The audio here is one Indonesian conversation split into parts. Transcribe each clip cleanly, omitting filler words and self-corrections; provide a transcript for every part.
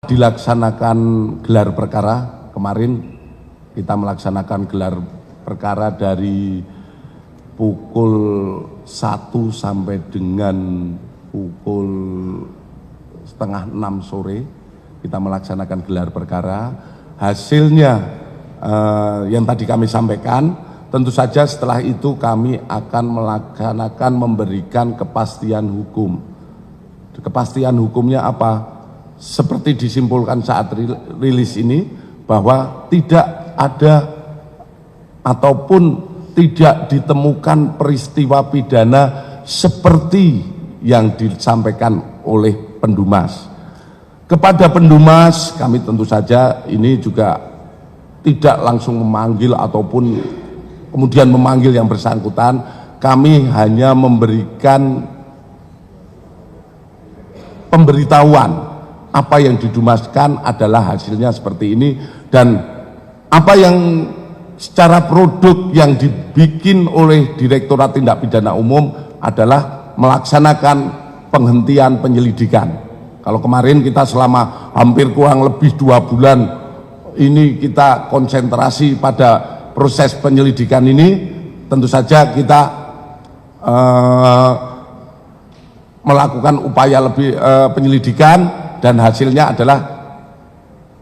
dilaksanakan gelar perkara kemarin, kita melaksanakan gelar perkara dari pukul 1 sampai dengan pukul setengah 6 sore kita melaksanakan gelar perkara. Hasilnya yang tadi kami sampaikan, tentu saja setelah itu kami akan melaksanakan memberikan kepastian hukum. Kepastian hukumnya apa? Seperti disimpulkan saat rilis ini, bahwa tidak ada ataupun tidak ditemukan peristiwa pidana seperti yang disampaikan oleh Pendumas. Kepada Pendumas, kami tentu saja ini juga tidak langsung memanggil ataupun kemudian memanggil yang bersangkutan. Kami hanya memberikan pemberitahuan apa yang didumaskan adalah hasilnya seperti ini, dan apa yang secara produk yang dibikin oleh Direktorat Tindak Pidana Umum adalah melaksanakan penghentian penyelidikan. Kalau kemarin kita selama hampir kurang lebih 2 bulan ini kita konsentrasi pada proses penyelidikan ini, tentu saja kita melakukan upaya lebih penyelidikan, dan hasilnya adalah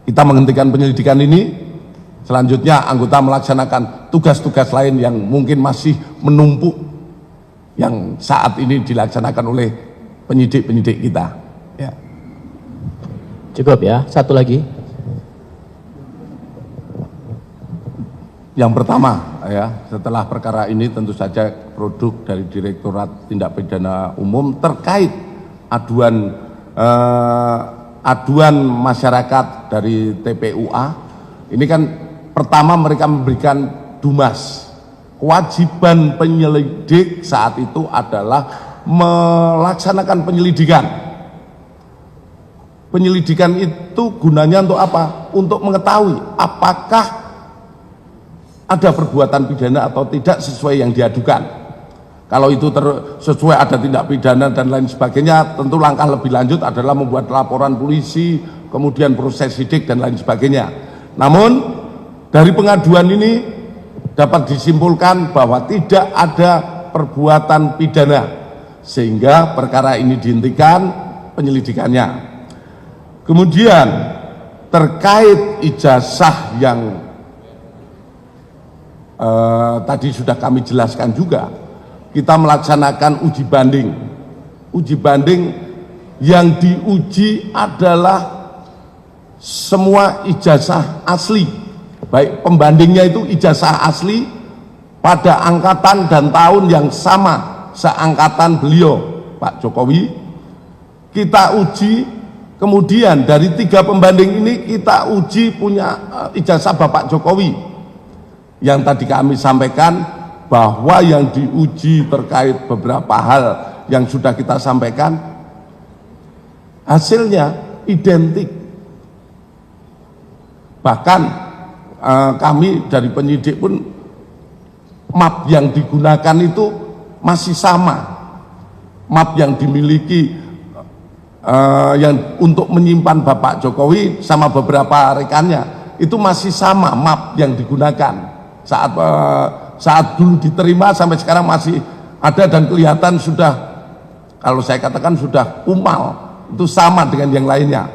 kita menghentikan penyelidikan ini. Selanjutnya anggota melaksanakan tugas-tugas lain yang mungkin masih menumpuk yang saat ini dilaksanakan oleh penyidik-penyidik kita. Ya. Cukup ya, satu lagi. Yang pertama, ya, setelah perkara ini tentu saja produk dari Direktorat Tindak Pidana Umum terkait aduan masyarakat dari TPUA. Ini kan pertama mereka memberikan Dumas. Kewajiban penyelidik saat itu adalah melaksanakan penyelidikan. Penyelidikan itu gunanya untuk apa? Untuk mengetahui apakah ada perbuatan pidana atau tidak sesuai yang diadukan. Kalau itu sesuai ada tindak pidana dan lain sebagainya, tentu langkah lebih lanjut adalah membuat laporan polisi, kemudian proses sidik dan lain sebagainya. Namun dari pengaduan ini dapat disimpulkan bahwa tidak ada perbuatan pidana, sehingga perkara ini dihentikan penyelidikannya. Kemudian terkait ijazah yang tadi sudah kami jelaskan juga, kita melaksanakan uji banding. Uji banding yang diuji adalah semua ijazah asli, baik pembandingnya itu ijazah asli pada angkatan dan tahun yang sama seangkatan beliau, Pak Jokowi. Kita uji, kemudian dari 3 pembanding ini kita uji punya ijazah Bapak Jokowi. Yang tadi kami sampaikan bahwa yang diuji terkait beberapa hal yang sudah kita sampaikan, hasilnya identik. Bahkan kami dari penyidik pun map yang digunakan itu masih sama. Map yang dimiliki yang untuk menyimpan Bapak Jokowi sama beberapa rekannya itu masih sama map yang digunakan saat dulu diterima sampai sekarang masih ada, dan kelihatan sudah, kalau saya katakan sudah kumal, itu sama dengan yang lainnya.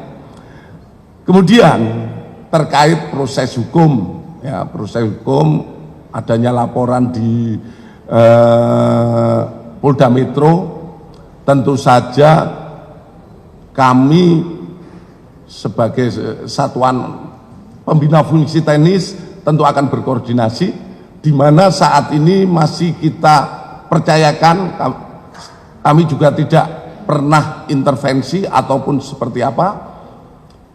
Kemudian terkait proses hukum, ya, proses hukum adanya laporan di Polda Metro, tentu saja kami sebagai satuan pembina fungsi teknis tentu akan berkoordinasi, di mana saat ini masih kita percayakan, kami juga tidak pernah intervensi ataupun seperti apa.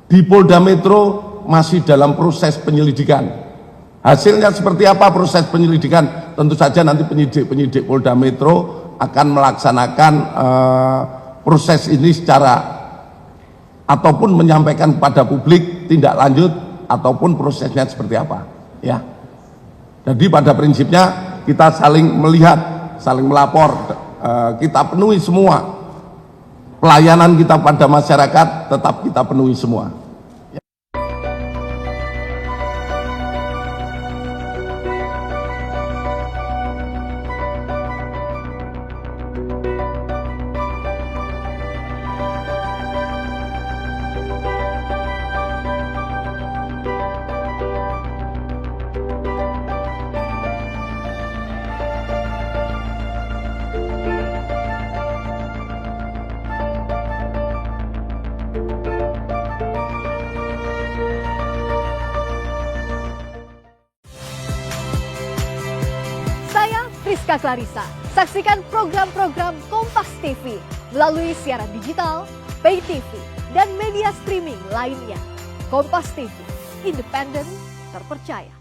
Di Polda Metro masih dalam proses penyelidikan. Hasilnya seperti apa proses penyelidikan? Tentu saja nanti penyidik-penyidik Polda Metro akan melaksanakan proses ini secara ataupun menyampaikan kepada publik tindak lanjut ataupun prosesnya seperti apa. Ya, jadi pada prinsipnya kita saling melihat, saling melapor, kita penuhi semua pelayanan kita pada masyarakat, tetap kita penuhi semua. Friska Clarissa. Saksikan program-program Kompas TV melalui siaran digital, pay TV, dan media streaming lainnya. Kompas TV, independen, terpercaya.